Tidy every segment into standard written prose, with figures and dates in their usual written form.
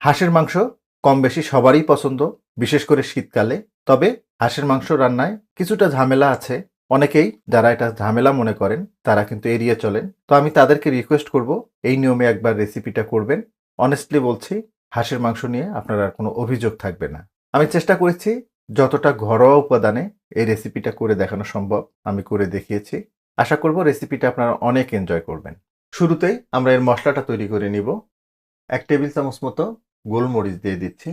হাঁসের মাংস কম বেশি সবারই পছন্দ, বিশেষ করে শীতকালে। তবে হাঁসের মাংস রান্নায় কিছুটা ঝামেলা আছে। অনেকেই যারা এটা ঝামেলা মনে করেন তারা কিন্তু এড়িয়ে চলেন। তো আমি তাদেরকে রিকোয়েস্ট করব এই নিয়মে একবার রেসিপিটা করবেন। অনেস্টলি বলছি, হাঁসের মাংস নিয়ে আপনার আর কোনো অভিযোগ থাকবে না। আমি চেষ্টা করেছি যতটা ঘরোয়া উপাদানে এই রেসিপিটা করে দেখানো সম্ভব আমি করে দেখিয়েছি। আশা করব রেসিপিটা আপনারা অনেক এনজয় করবেন। শুরুতেই আমরা এর মশলাটা তৈরি করে নিব। 1 টেবিল চামচ মতো গোলমরিচ দিয়ে দিচ্ছি।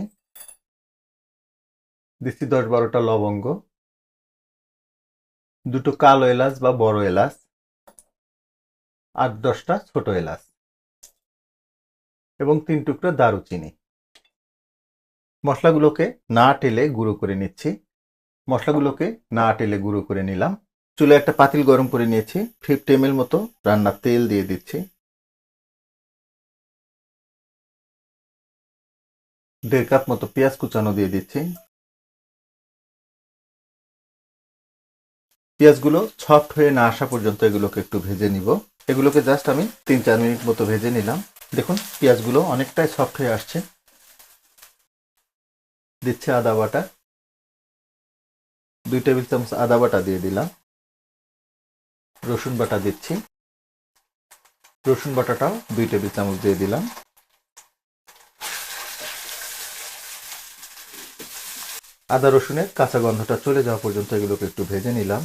10-12টা লবঙ্গ, 2টো কালো এলাচ বা বড় এলাচ, 8-10টা ছোট এলাচ এবং 3 টুকরো দারুচিনি। মশলাগুলোকে না টেলে গুঁড়ো করে নিচ্ছি। মশলাগুলোকে না টেলে গুঁড়ো করে নিলাম। চুলায় একটা পাতিল গরম করে নিয়েছি। 50 ml মতো রান্নার তেল দিয়ে দিচ্ছি। 1.5 কাপ মতো পেঁয়াজ কুচানো দিয়ে দিচ্ছি। পেঁয়াজগুলো সফট হয়ে না আসা পর্যন্ত এগুলোকে একটু ভেজে নিব। এগুলোকে জাস্ট আমি 3-4 মিনিট মতো ভেজে নিলাম। দেখুন পেঁয়াজগুলো অনেকটাই সফট হয়ে আসছে। দিচ্ছি আদা বাটা, 2 টেবিল চামচ আদা বাটা দিয়ে দিলাম। রসুন বাটা দিচ্ছি। রসুন বাটাটাও 2 টেবিল চামচ দিয়ে দিলাম। আদা রসুনের কাঁচা গন্ধটা চলে যাওয়া পর্যন্ত এগুলোকে একটু ভেজে নিলাম।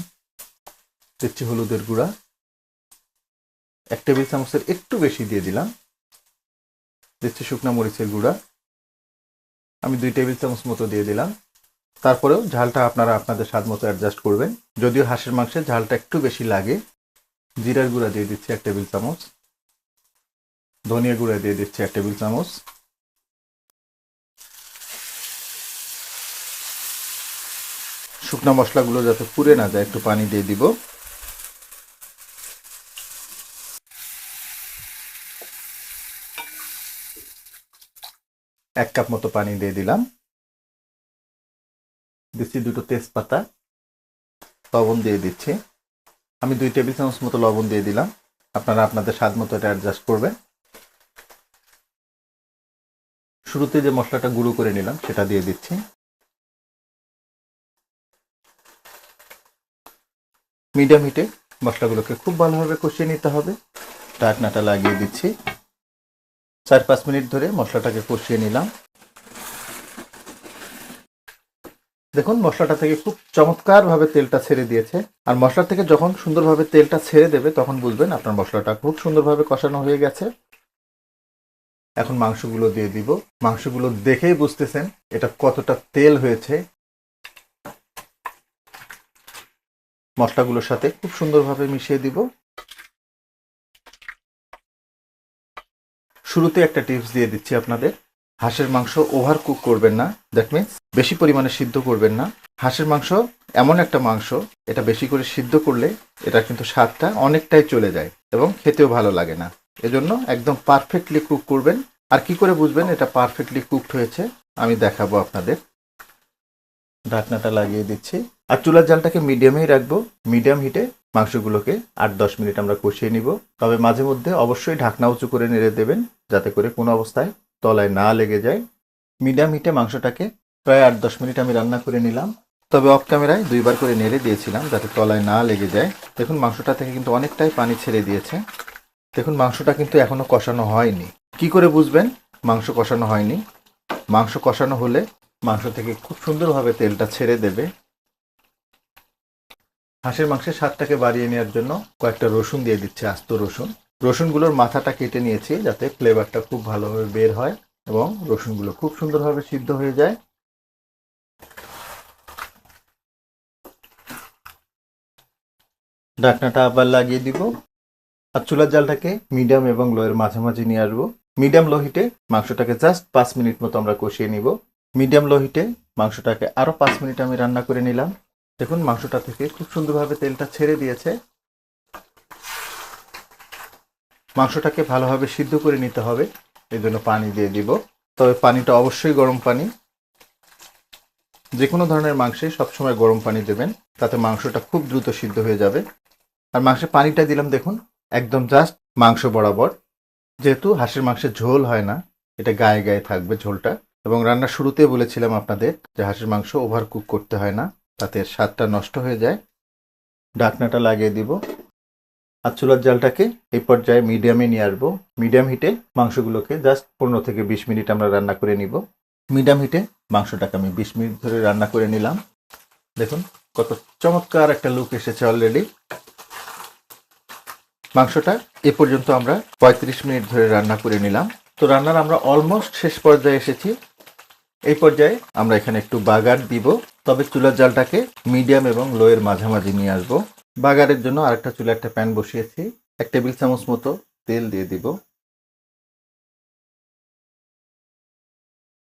দিচ্ছি হলুদের গুঁড়া, 1 টেবিল চামচের একটু বেশি দিয়ে দিলাম। দিচ্ছি শুকনো মরিচের গুঁড়া, আমি 2 টেবিল চামচ মতো দিয়ে দিলাম। তারপরেও ঝালটা আপনারা আপনাদের স্বাদ মতো অ্যাডজাস্ট করবেন। যদিও হাঁসের মাংসে ঝালটা একটু বেশি লাগে। জিরার গুঁড়া দিয়ে দিচ্ছি 1 টেবিল চামচ। ধনিয়া গুঁড়া দিয়ে দিচ্ছি 1 টেবিল চামচ। শুকনো মশলাগুলো যাতে পুড়ে না যায় একটু পানি দিয়ে দিব। এক কাপ মতো পানি দিয়ে দিলাম। দিচ্ছি 2টো তেজপাতা, লবণ দিয়ে দিচ্ছি। আমি 2 টেবিল চামচ মতো লবণ দিয়ে দিলাম। আপনারা আপনাদের স্বাদ মতো এটা অ্যাডজাস্ট করবেন। শুরুতে যে মশলাটা গুঁড়ো করে নিলাম সেটা দিয়ে দিচ্ছি। মিডিয়াম হিটে মশলাগুলোকে খুব ভালোভাবে কষিয়ে নিতে হবে। ঢাকনাটা লাগিয়ে দিচ্ছি। 4-5 মিনিট ধরে মশলাটাকে কষিয়ে নিলাম। দেখুন মশলাটা থেকে খুব চমৎকারভাবে তেলটা ছেড়ে দিয়েছে। আর মশলা থেকে যখন সুন্দরভাবে তেলটা ছেড়ে দেবে তখন বুঝবেন আপনার মশলাটা খুব সুন্দরভাবে কষানো হয়ে গেছে। এখন মাংসগুলো দিয়ে দিব। মাংসগুলো দেখেই বুঝতেছেন এটা কতটা তেল হয়েছে। মশলাগুলোর সাথে খুব সুন্দরভাবে মিশিয়ে দিব। শুরুতে একটা টিপস দিয়ে দিচ্ছি আপনাদের। হাঁসের মাংস ওভার কুক করবেন না। দ্যাট মিনস বেশি পরিমাণে সিদ্ধ করবেন না। হাঁসের মাংস এমন একটা মাংস, এটা বেশি করে সিদ্ধ করলে এটা কিন্তু স্বাদটা অনেকটাই চলে যায় এবং খেতেও ভালো লাগে না। এজন্য একদম পারফেক্টলি কুক করবেন। আর কি করে বুঝবেন এটা পারফেক্টলি কুকড হয়েছে আমি দেখাবো আপনাদের। ঢাকনাটা লাগিয়ে দিচ্ছি। আর চুলার জালটাকে মিডিয়ামেই রাখবো। মিডিয়াম হিটে মাংসগুলোকে 8-10 মিনিট আমরা কষিয়ে নিব। তবে মাঝে মধ্যে অবশ্যই ঢাকনা উঁচু করে নেড়ে দেবেন যাতে করে কোনো অবস্থায় তলায় না লেগে যায়। মিডিয়াম হিটে মাংসটাকে প্রায় 8-10 মিনিট আমি রান্না করে নিলাম। তবে অফ ক্যামেরায় 2বার করে নেড়ে দিয়েছিলাম যাতে তলায় না লেগে যায়। দেখুন মাংসটা থেকে কিন্তু অনেকটাই পানি ছেড়ে দিয়েছে। দেখুন মাংসটা কিন্তু এখনো কষানো হয়নি। কি করে বুঝবেন মাংস কষানো হয়নি? মাংস কষানো হলে মাংস থেকে খুব সুন্দরভাবে তেলটা ছেড়ে দেবে। হাঁসের মাংসের স্বাদটাকে বাড়িয়ে নেওয়ার জন্য কয়েকটা রসুন দিয়ে দিচ্ছে, আস্ত রসুন। রসুনগুলোর মাথাটা কেটে নিয়েছি যাতে ফ্লেভারটা খুব ভালোভাবে বের হয় এবং রসুনগুলো খুব সুন্দরভাবে সিদ্ধ হয়ে যায়। ঢাকনাটা আবার লাগিয়ে দিব। আর চুলার জালটাকে মিডিয়াম এবং লোয়ের মাঝামাঝি নিয়ে আসবো। মিডিয়াম লো হিটে মাংসটাকে জাস্ট 5 মিনিট মতো আমরা কষিয়ে নিব। মিডিয়াম লো হিটে মাংসটাকে আরো 5 মিনিট আমি রান্না করে নিলাম। দেখুন মাংসটা থেকে খুব সুন্দরভাবে তেলটা ছেড়ে দিয়েছে। মাংসটাকে ভালোভাবে সিদ্ধ করে নিতে হবে, এই জন্য পানি দিয়ে দিব। তবে পানিটা অবশ্যই গরম পানি। যে কোনো ধরনের মাংসে সবসময় গরম পানি দেবেন, তাতে মাংসটা খুব দ্রুত সিদ্ধ হয়ে যাবে। আর মাংসের পানিটা দিলাম দেখুন একদম জাস্ট মাংস বরাবর। যেহেতু হাঁসের মাংসের ঝোল হয় না এটা গায়ে গায়ে থাকবে ঝোলটা। এবং রান্নার শুরুতে বলেছিলাম আপনাদের যে হাঁসের মাংস ওভার কুক করতে হয় না, তাতে স্বাদটা নষ্ট হয়ে যায়। ঢাকনাটা লাগিয়ে দিব আর চুলার জালটাকে এই পর্যায়ে মিডিয়ামে নিয়ে আসবো। মিডিয়াম হিটে মাংসগুলোকে জাস্ট 15 থেকে 20 মিনিট আমরা রান্না করে নিব। মিডিয়াম হিটে মাংসটাকে আমি 20 মিনিট ধরে রান্না করে নিলাম। দেখুন কত চমৎকার একটা লুক এসেছে অলরেডি। মাংসটা এ পর্যন্ত আমরা 35 মিনিট ধরে রান্না করে নিলাম। তো রান্নার আমরা অলমোস্ট শেষ পর্যায়ে এসেছি। এই পর্যায়ে আমরা এখানে একটু বাগার দিব, তবে চুলার জালটাকে মিডিয়াম এবং লোয়ের মাঝামাঝি নিয়ে আসবো। বাগারের জন্য আরেকটা চুলা একটা প্যান বসিয়েছি। 1 টেবিল চামচ মতো তেল দিয়ে দিব।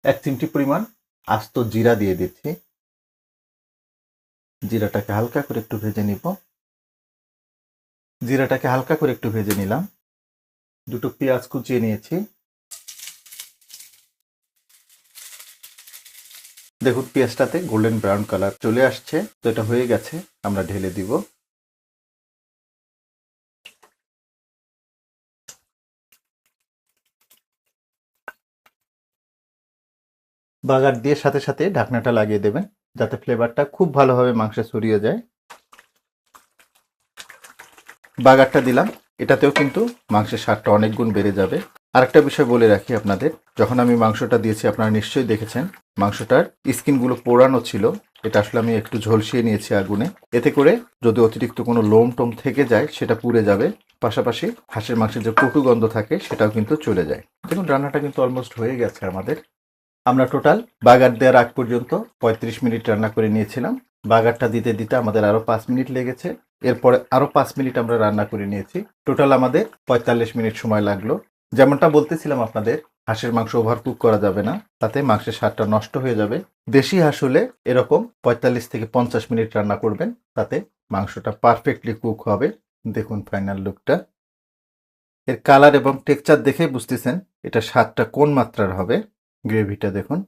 1 চিমটি পরিমাণ আস্ত জিরা দিয়ে দিচ্ছি। জিরাটাকে হালকা করে একটু ভেজে নিব। জিরাটাকে হালকা করে একটু ভেজে নিলাম। দুটো পেঁয়াজ কুচিয়ে নিয়েছি। দেখুন পেঁয়াজটাতে গোল্ডেন ব্রাউন কালার চলে আসছে। তো এটা হয়ে গেছে, আমরা ঢেলে দিব। বাগার দিয়ে সাথে সাথে ঢাকনাটা লাগিয়ে দেবেন, যাতে ফ্লেভারটা খুব ভালোভাবে মাংসে ছড়িয়ে যায়। বাগারটা দিলাম, এটাতেও কিন্তু মাংসের স্বাদটা অনেক গুণ বেড়ে যাবে। আরেকটা বিষয় বলে রাখি আপনাদের, যখন আমি মাংসটা দিয়েছি আপনারা নিশ্চয়ই দেখেছেন মাংসটার স্কিনগুলো পোড়ানো ছিল। এটা আসলে আমি একটু ঝলসিয়ে নিয়েছি আগুনে। এতে করে যদি অতিরিক্ত কোনো লোম টোম থেকে যায় সেটা পুড়ে যাবে, পাশাপাশি হাঁসের মাংসের যে কটু গন্ধ থাকে সেটাও কিন্তু চলে যায়। দেখুন রান্নাটা কিন্তু অলমোস্ট হয়ে গেছে আমাদের। আমরা টোটাল বাগার দেওয়ার আগ পর্যন্ত 35 মিনিট রান্না করে নিয়েছিলাম। বাগারটা দিতে দিতে আমাদের আরো 5 মিনিট লেগেছে। এরপরে আরো 5 মিনিট আমরা রান্না করে নিয়েছি। টোটাল আমাদের 45 মিনিট সময় লাগলো। যেমনটা বলতেছিলাম আপনাদের, হাঁসের মাংস ওভার কুক করা যাবে না, তাতে মাংসের স্বাদটা নষ্ট হয়ে যাবে। দেশি হাঁস হলে এরকম 45 থেকে 50 মিনিট রান্না করবেন, তাতে মাংসটা পারফেক্টলি কুক হবে। দেখুন ফাইনাল লুকটা। এর কালার এবং টেক্সচার দেখে বুঝতেছেন এটা স্বাদটা কোন মাত্রার হবে। গ্রেভিটা দেখুন।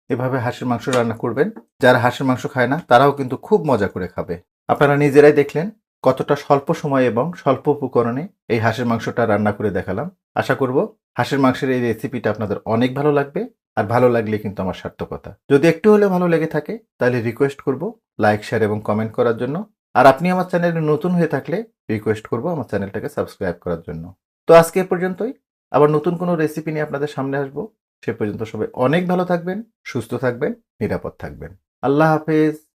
এভাবে হাঁসের মাংস রান্না করবেন, যারা হাঁসের মাংস খায় না তারাও কিন্তু খুব মজা করে খাবে। আপনারা নিজেরাই দেখলেন কতটা স্বল্প সময় এবং স্বল্প উপকরণে এই হাঁসের মাংসটা রান্না করে দেখালাম। আশা করব হাঁসের মাংসের এই রেসিপিটা আপনাদের অনেক ভালো লাগবে। আর ভালো লাগলে কিন্তু আমার সার্থকতা। যদি একটু হলেও ভালো লেগে থাকে তাহলে রিকোয়েস্ট করব লাইক, শেয়ার এবং কমেন্ট করার জন্য। আর আপনি আমার চ্যানেলে নতুন হয়ে থাকলে রিকোয়েস্ট করব আমার চ্যানেলটাকে সাবস্ক্রাইব করার জন্য। তো আজকে এ পর্যন্তই। আবার নতুন কোনো রেসিপি নিয়ে আপনাদের সামনে আসবো। সে পর্যন্ত সবাই অনেক ভালো থাকবেন, সুস্থ থাকবেন, নিরাপদ থাকবেন। আল্লাহ হাফেজ।